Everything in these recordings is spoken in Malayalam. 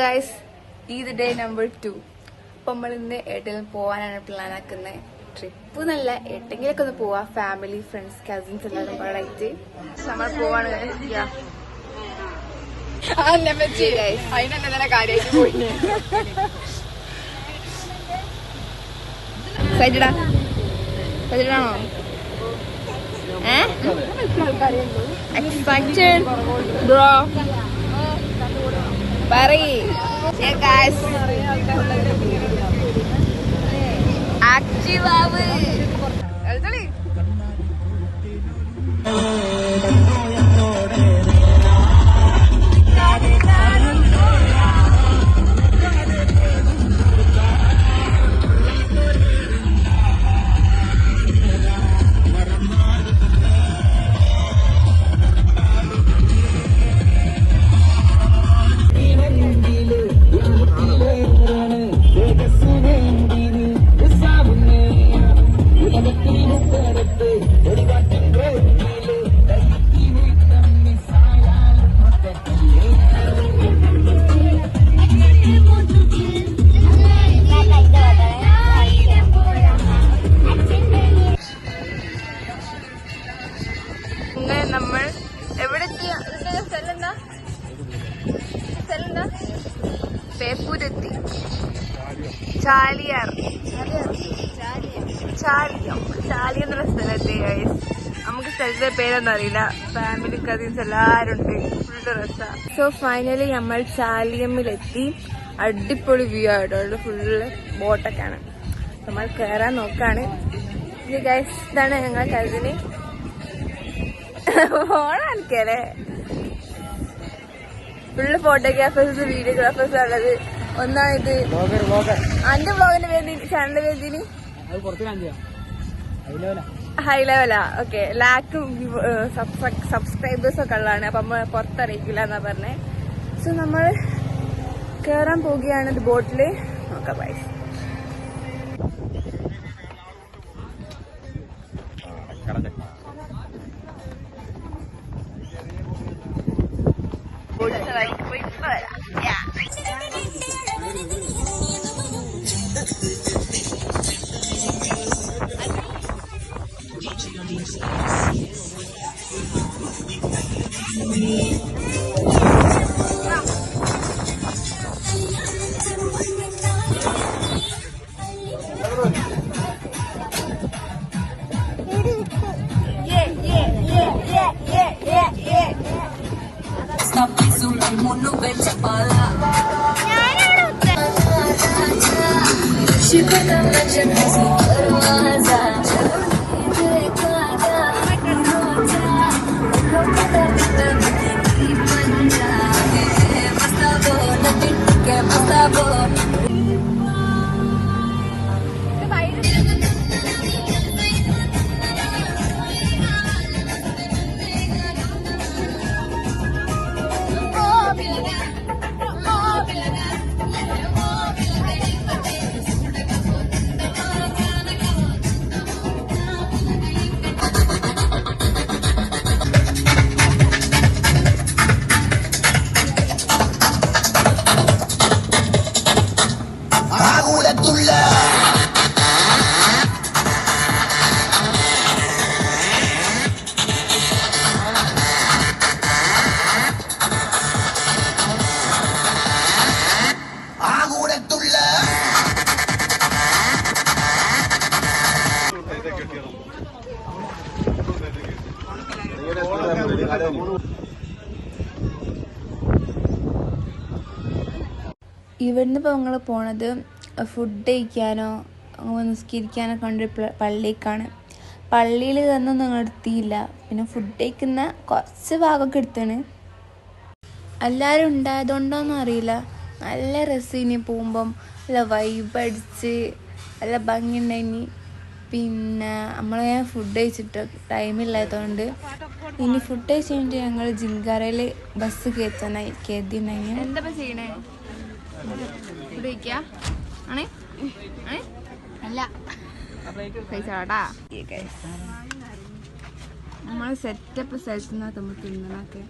ഗൈസ്, ഇത് ഡേ നമ്പർ 2. അപ്പം നമ്മൾ ഇന്ന് എവിടെയെങ്കിലും പോകാനാണ് പ്ലാൻ ആക്കുന്നത്. ട്രിപ്പ് നല്ല എട്ടെങ്കിലൊക്കെ ഒന്ന് പോവാ, ഫാമിലി ഫ്രണ്ട്സ് കസിൻസ് എല്ലാവരും പാടായിട്ട് നമ്മൾ പോവാണ്. സൈഡാണോ? Excited bro? ആക്റ്റീവാവ് നമ്മൾ എവിടെ ബേപ്പൂരെത്തി. ചാലിയം എന്നുള്ള സ്ഥലത്തെ. നമുക്ക് സ്ഥലത്തെ പേരൊന്നും അറിയില്ല. ഫാമിലി കസിൻസ് എല്ലാരും ഉണ്ട്. ഫുൾ രസാ. സോ ഫൈനലി നമ്മൾ ചാലിയമ്മിലെത്തി. അടിപൊളി വ്യൂ ആയിട്ടോ. ഫുള്ള് ബോട്ടൊക്കെയാണ്. നമ്മൾ കയറാൻ നോക്കാണ്. ഇത് ഗൈസ്, ഇതാണ് ഞങ്ങളുടെ കസിന്. ഓണാനിക്കല്ലേ ഫുള്ള് ഫോട്ടോഗ്രാഫേഴ്സ് വീഡിയോഗ്രാഫേഴ്സ് ഉള്ളത്. ഒന്നാണിത്. അന്റെ ബ്ലോഗിന്റെ പേര്, ചാനലിന്റെ പേര് ഹൈ ലെവലാ. ഓക്കെ, ലാക്ക് സബ്സ്ക്രൈബേഴ്സ് ഒക്കെ ഉള്ളതാണ്. അപ്പൊ നമ്മൾ പുറത്തറിയിക്കില്ല എന്നാ പറഞ്ഞേ. സോ നമ്മൾ കേറാൻ പോവുകയാണ് ഇത് ബോട്ടില്. നോക്കാം ബൈ. ഇവിടുന്ന് ഇപ്പോൾ ഞങ്ങൾ പോണത് ഫുഡ് കഴിക്കാനോ നിസ്കരിക്കാനോ കൊണ്ട് പള്ളിക്കാണ്. പള്ളിയിൽ ഇതൊന്നും ഞങ്ങൾ എടുത്തിയില്ല. പിന്നെ ഫുഡ് കഴിക്കുന്ന കുറച്ച് ഭാഗമൊക്കെ എടുത്താണ്. എല്ലാവരും ഉണ്ടായതുകൊണ്ടോന്നും അറിയില്ല. നല്ല രസമിനി പോകുമ്പം. നല്ല വൈബ് അടിച്ച് നല്ല ഭംഗിയുണ്ടായിനി. പിന്നെ നമ്മൾ ഫുഡ് കഴിച്ചിട്ട് ടൈമില്ലാത്തതുകൊണ്ട് ഇനി ഫുഡ് കഴിച്ച് കഴിഞ്ഞിട്ട് ഞങ്ങൾ ജിൻകാരയിൽ ബസ് കയറ്റാനായി കരുതിണ്ടായി. എന്താ ചെയ്യണേ? ഫുഡ് കഴിക്കാ ആണേ അല്ല കഴിച്ചാടാ. നമ്മൾ സെറ്റപ്പ് സ്ഥലത്ത് നിന്നൊക്കെ നമ്മൾ തിന്നണൊക്കെ.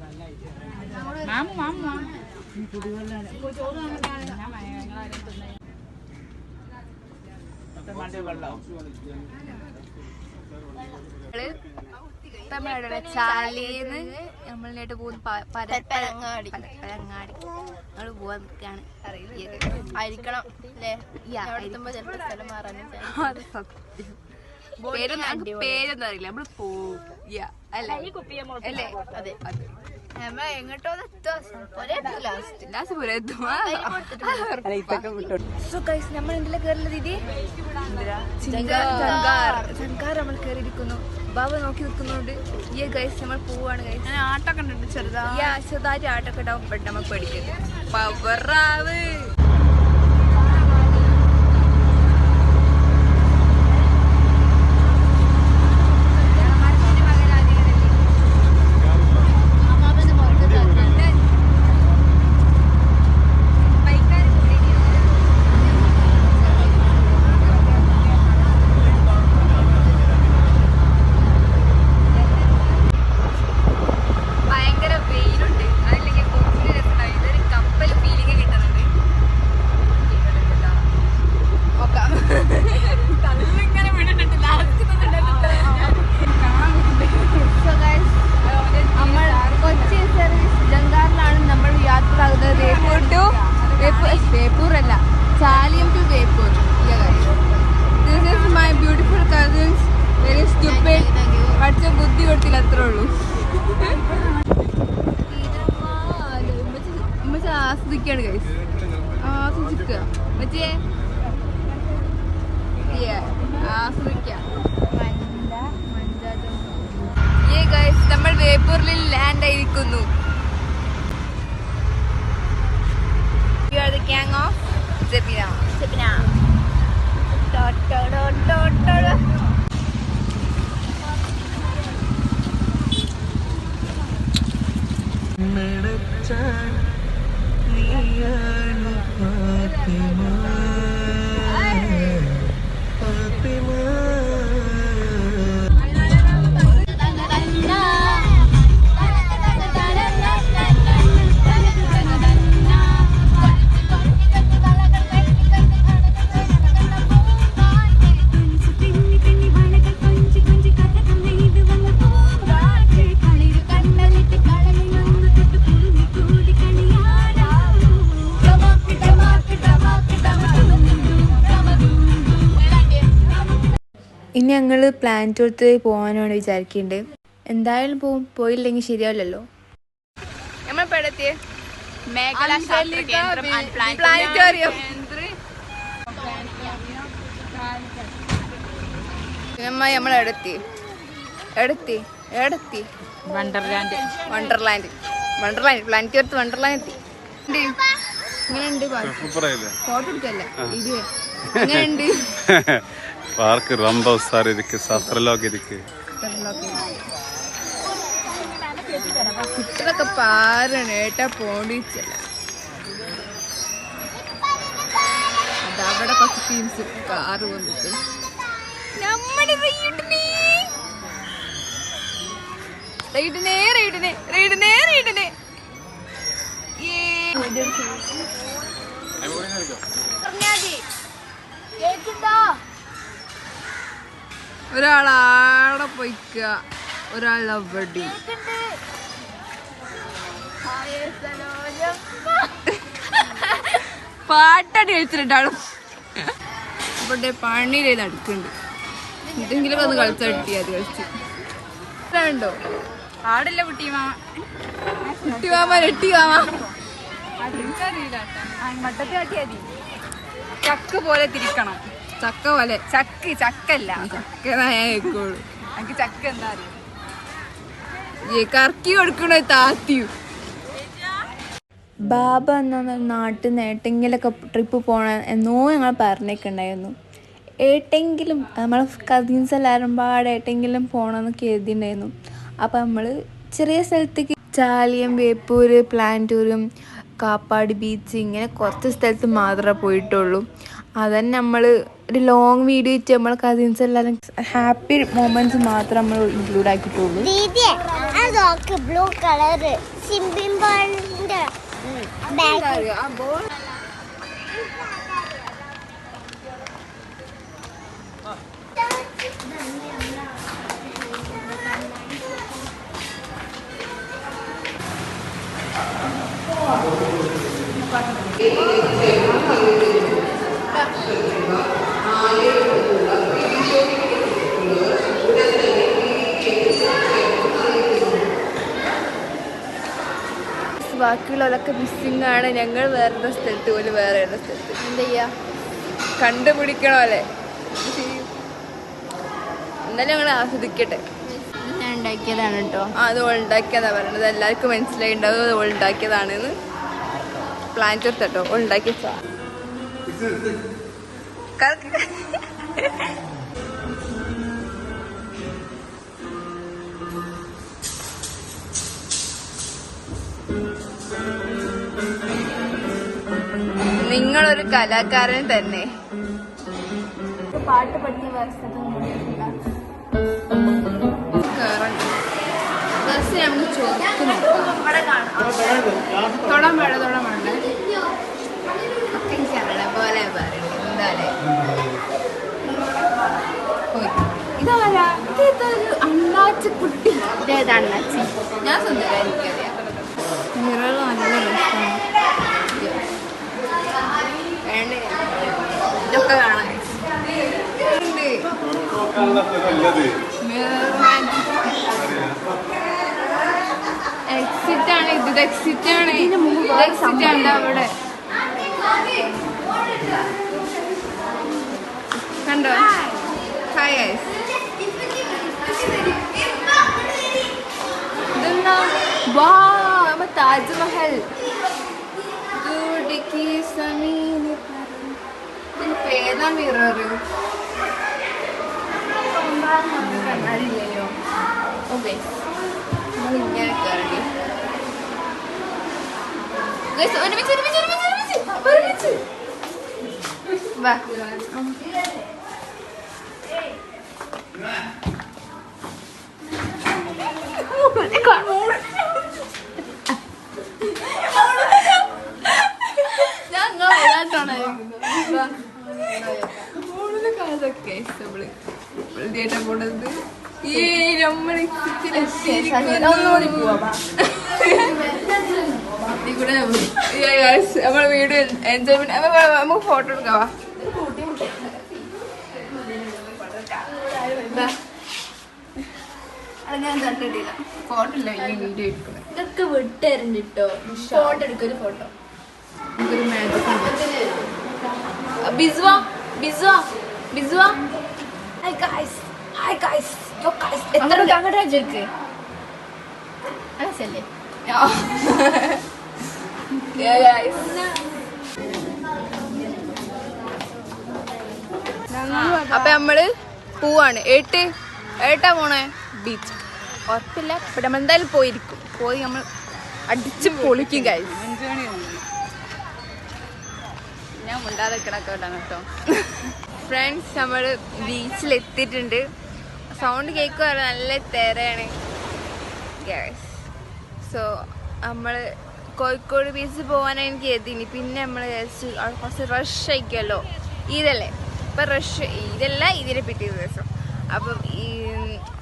തമിഴ്നാട്ടിലെ ചാലിന്ന് നമ്മളിനായിട്ട് പോകുന്ന പരങ്ങാടി നമ്മള് പോവാൻ നിൽക്കാണ് ആയിരിക്കണം അല്ലേ ചിലപ്പോ സ്ഥലം മാറാനും പേരൊന്നും അറിയില്ല നമ്മള് പോവും അല്ലേ അതെ എങ്ങോട്ടോ നമ്മൾ എന്തിലാ കേറുന്നത് ദീദി ജങ്കാർ നമ്മൾ കേറിയിരിക്കുന്നു ബാബ നോക്കി നിൽക്കുന്നുണ്ട് ഈ ഗൈസ് നമ്മൾ പോവാണ് ഗൈസ് ആട്ടൊക്കെ ഉണ്ട് ചെറുതായിട്ട് ആട്ടൊക്കെ ഉണ്ടാവും ബട്ട് നമ്മൾ പേടിക്കരുത് പവറാവ് വേപ്പൂരല്ല Chaliyam to Beypore. This is my beautiful cousins. Very stupid. പഠിച്ച ബുദ്ധി കൊടുത്തില്ല, അത്രേ ഉള്ളൂ. ആസ്വദിക്കാണ് ഗൈസ്, ആസ്വദിക്കുക മറ്റേ ആസ്വദിക്കാം. നമ്മൾ വേപ്പൂരിൽ ലാൻഡ് ആയിരിക്കുന്നു. You are the gang of Zepina. Zepina. ഇനി ഞങ്ങൾ പ്ലാനറ്റോറിയത്തിൽ പോകാനാണ് വിചാരിക്കുന്നുണ്ട്. എന്തായാലും പോവും, പോയില്ലെങ്കിൽ ശരിയാവില്ലല്ലോ. നമ്മളെടുത്തി വണ്ടർലാൻഡ് പ്ലാനറ്റോറിയത്ത് വണ്ടർലാൻഡ് എത്തി. ഇങ്ങനെയുണ്ട് ഫോട്ടോ എടുക്കല്ല, ഇത് എങ്ങനെയുണ്ട്? பார்க் ரொம்ப உசார் இருக்கு, சஃப்ரலாக் இருக்கு. കുട്ടികളൊക്കെ പാരാണ് ഏട്ടാ പോണ്ടിച്ചല്ല. അതവിടെ കുറച്ച് ടീംസ് കാറ് വന്നിട്ട് ഒരാളാടെ പോയിക്ക, ഒരാളവിടെ. പാട്ടടി കഴിച്ചിട്ടാണ് ഇവിടെ പണിയിലേ നടക്കുന്നുണ്ട്. എന്തെങ്കിലും ഒന്ന് കളിച്ചടി അത് കളിച്ച് ഉണ്ടോ? ആടില്ല കുട്ടിമാമ, മട്ടത്ത് കാട്ടിയാതി. ചക്ക പോലെ തിരിക്കണം. ചക്ക പോലെ ചക്കല്ല, ചക്കോളൂ. എനിക്ക് ചക്ക എന്താ അറിയാം, കറക്കി കൊടുക്കണ താത്തിയു. ബാബ എന്നാ നാട്ടിൽ നിന്ന് ഏട്ടെങ്കിലൊക്കെ ട്രിപ്പ് പോകണം എന്നോ ഞങ്ങൾ പറഞ്ഞേക്കുണ്ടായിരുന്നു. ഏട്ടെങ്കിലും നമ്മളെ കസിൻസ് എല്ലാവരും പാടെ ഏട്ടെങ്കിലും പോകണമെന്ന് കരുതിയിട്ടുണ്ടായിരുന്നു. അപ്പം നമ്മൾ ചെറിയ സ്ഥലത്തേക്ക് ചാലിയം, വേപ്പൂര്, പ്ലാനറ്റോറിയം, കാപ്പാട് ബീച്ച്, ഇങ്ങനെ കുറച്ച് സ്ഥലത്ത് മാത്രമേ പോയിട്ടുള്ളൂ. അതന്നെ നമ്മൾ ഒരു ലോങ് വീഡിയോ വെച്ച് നമ്മൾ കസിൻസ് എല്ലാവരും ഹാപ്പി മൊമെന്റ്സ് മാത്രം നമ്മൾ ഇൻക്ലൂഡ് ആക്കിയിട്ടുള്ളൂ. ആ ബോൾ ബാക്കിയുള്ളവരൊക്കെ മിസ്സിംഗ് ആണ്. ഞങ്ങൾ വേറെ സ്ഥലത്ത് പോലും വേറെ സ്ഥലത്ത് എന്താ ചെയ്യാ, കണ്ടുപിടിക്കണമല്ലേ. എന്നാലും ഞങ്ങൾ ആസ്വദിക്കട്ടെ. ഞാൻ ഉണ്ടാക്കിയതാണ് കേട്ടോ. അത് ഉണ്ടാക്കിയതാ പറയണത്. എല്ലാവർക്കും മനസ്സിലായി ഉണ്ടാവും അത് ഉണ്ടാക്കിയതാണെന്ന്. പ്ലാൻ ചേർത്തട്ടോ ഉണ്ടാക്കിയ നിങ്ങളൊരു കലാകാരൻ തന്നെ. പാട്ട് പഠിക്കുന്ന വ്യവസ്ഥ നമുക്ക് ചോദിക്കുന്നു. തൊടാൻ വേണ്ട പോലെ പറയുന്നത് എന്തായാലേ ഇതാരാ? ഇതൊരു അണ്ണാച്ചി കുട്ടി. ഇതേതാ അണ്ണാച്ചി? ഞാൻ സ്വന്തമായിരിക്കറിയാം. മിറർ നല്ല രസമാണ്. വേണ്ടേ ഇതൊക്കെ കാണാൻ എക്സിറ്റ് ആണ്. ഇത് എക്സിറ്റ് ആണ്. എക്സിറ്റ് ഉണ്ട് അവിടെ കണ്ടോ? Hi guys. ഇതെന്താ? വാ, താജ്മഹൽ. ഏതാ മിറർ? കണ്ണാടില്ലല്ലോ. ഓക്കെ ഇങ്ങനെ കയറി ഒരുമിച്ച് വാ. പോണത് ഈ നമ്മള് നമ്മളെ വീഡിയോ എൻജോയ്മെന്റ് നമുക്ക് ഫോട്ടോ എടുക്കാവാ. ഞാൻ കണ്ടിട്ടില്ല. ഫോട്ടോ ഇല്ല, ഈ വീഡിയോ എടുക്കണം. ഇതൊക്കെ വിട്ടുതരുന്നുണ്ട് കേട്ടോ. ഫോട്ടോ എടുക്കൊരു ഫോട്ടോ. നമുക്കൊരു മാജിക്. ബിസ്വ ബിസ്വ ബിസ്വ. Hi guys, hi guys. അങ്ങോട്ട് വെച്ചെടുക്ക്. മനസ്സല്ലേ? അപ്പൊ നമ്മള് പോവാണ്. ഏട്ടാ പോണേ ബീച്ച് ഉറപ്പില്ല. ഇപ്പൊ നമ്മൾ എന്തായാലും പോയിരിക്കും. പോയി നമ്മൾ അടിച്ച് പൊളിക്കും ഗൈസ്. ഞാൻ മുണ്ടാതെ കിടക്കട്ടാണ് കേട്ടോ. ഫ്രണ്ട്സ്, നമ്മൾ ബീച്ചിലെത്തിയിട്ടുണ്ട്. സൗണ്ട് കേൾക്കുക നല്ല തിരയാണ് ഗൈസ്. സോ നമ്മൾ കോഴിക്കോട് ബീച്ചിൽ പോകാനാണ് എനിക്ക് എത്തിനി. പിന്നെ നമ്മൾ കുറച്ച് റഷ് ആയിക്കുമല്ലോ. ഈദല്ലേ ഇപ്പം റഷ്. ഈദല്ല, ഇതിനെ പിറ്റേ ദിവസം. അപ്പം ഈ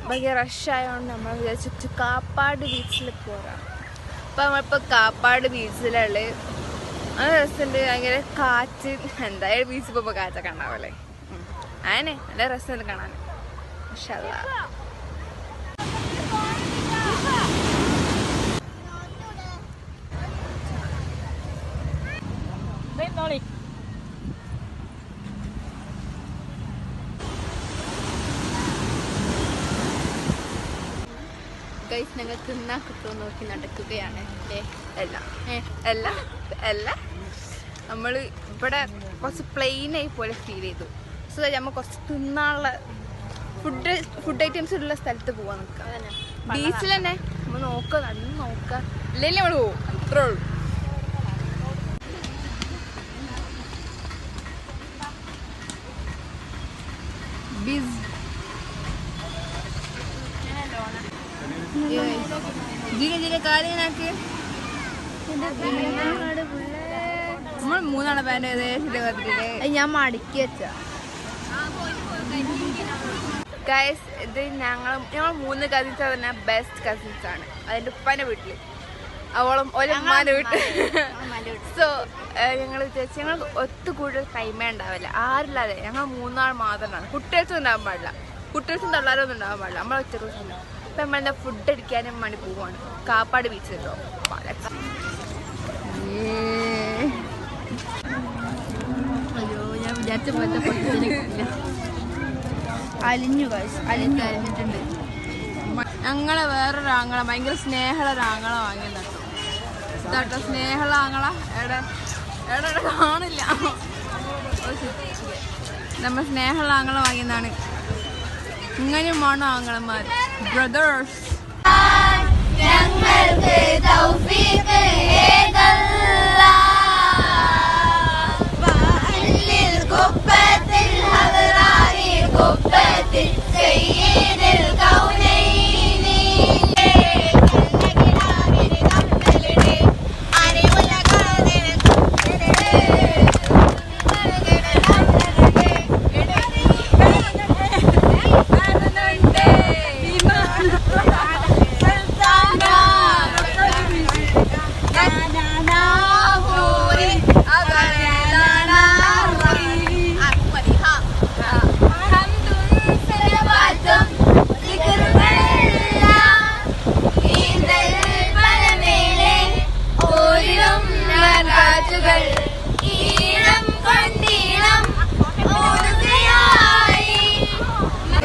ഭയങ്കര റഷ് ആയതുകൊണ്ട് നമ്മൾ വിചാരിച്ചു കാപ്പാട് ബീച്ചിൽ പോകാം. അപ്പം നമ്മളിപ്പോൾ കാപ്പാട് ബീച്ചിലുള്ള നല്ല രസമുണ്ട്. ഭയങ്കര കാറ്റ്. എന്തായാലും ബീച്ചിൽ പോകുമ്പോൾ കാറ്റൊക്കെ ഉണ്ടാവുമല്ലേ. അങ്ങനെ നല്ല രസമുണ്ട് കാണാൻ. മാഷാ അല്ലാഹ്. ഗൈസ്, ഞങ്ങൾ തിന്നാൻ കിട്ടുമോ നോക്കി നടക്കുകയാണ്. അല്ല നമ്മൾ ഇവിടെ കുറച്ച് പ്ലെയിനായി പോലെ ഫീൽ ചെയ്തു. സോ നമ്മൾ കുറച്ച് തിന്നാനുള്ള ഫുഡ് ഐറ്റംസ് ഉള്ള സ്ഥലത്ത് പോവാൻ നിൽക്കാം. ബീച്ചിൽ തന്നെ നമ്മൾ നോക്കാം ഇല്ലെങ്കിൽ നമ്മൾ പോവും. അത്രേ ഉള്ളൂ. ഇതിനെ കാലിനാക്ക് നമ്മൾ മൂന്നാളെ പാൻറ് ഏകദേശം ഞാൻ മടക്കി വെച്ച ഗൈസ്. ഇത് ഞങ്ങൾ 3 കസിൻസ് തന്നെ ബെസ്റ്റ് കസിൻസ് ആണ്. അതിന്റെ ഉപ്പാന്റെ വീട്ടില് അവളും ഒരമ്മാന്റെ വീട്ടിൽ. സോ ഞങ്ങൾ വിചാരിച്ചു ഞങ്ങൾ ഒത്തുകൂടുതൽ ടൈമേ ഉണ്ടാവില്ല, ആരില്ലാതെ ഞങ്ങൾ 3 ആൾ മാത്രമാണ്. കുട്ടികൾസും ഉണ്ടാകാൻ പാടില്ല, കുട്ടികൾസും തള്ളാരൊന്നും ഉണ്ടാകാൻ പാടില്ല, നമ്മളെ ഒറ്റ ദിവസം. അപ്പൊ നമ്മളെന്താ ഫുഡ് അടിക്കാനും വേണ്ടി പോവാണ് കാപ്പാട് ബീച്ച് കേട്ടോ. അയ്യോ ഞാൻ വിചാരിച്ച പോലത്തെ അലിഞ്ഞു അലിഞ്ഞിട്ടുണ്ട്. ഞങ്ങളെ വേറൊരാങ്ങള ഭയങ്കര സ്നേഹമുള്ള വാങ്ങിയത് കേട്ടോ. സ്നേഹമുള്ള ആങ്ങള എവിടെ എവിടെ കാണില്ല. നമ്മൾ സ്നേഹമുള്ള ആങ്ങള വാങ്ങിയതാണ്. ഇങ്ങനെയും വേണോ ആങ്ങളമാർ, ബ്രദേഴ്സ്.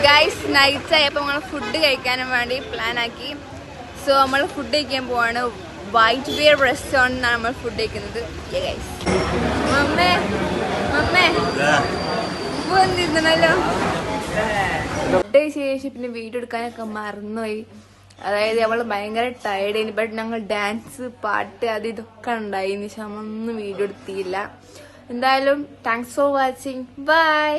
ഗൈസ് നൈറ്റ് ആയപ്പോൾ നമ്മൾ ഫുഡ് കഴിക്കാനും വേണ്ടി പ്ലാൻ ആക്കി. സോ നമ്മൾ ഫുഡ് കഴിക്കാൻ പോവാണ്. വൈറ്റ് ബിയർ റെസ്റ്റോറൻറ്റ് എന്നാണ് നമ്മൾ ഫുഡ് കഴിക്കുന്നത്. ഗൈസ് മമ്മേ മമ്മേ വന്നിരുന്നല്ലോ. ഫുഡ് കഴിച്ച ശേഷം പിന്നെ വീഡിയോ എടുക്കാനൊക്കെ മറന്നുപോയി. അതായത് അവൾ ഭയങ്കര ടയർഡായിരുന്നു. ബട്ട് ഞങ്ങൾ ഡാൻസ് പാട്ട് അത് ഇതൊക്കെ ഉണ്ടായിരുന്നു. പക്ഷെ നമ്മളൊന്നും വീഡിയോ എടുത്തില്ല. എന്തായാലും താങ്ക്സ് ഫോർ വാച്ചിങ്. ബൈ.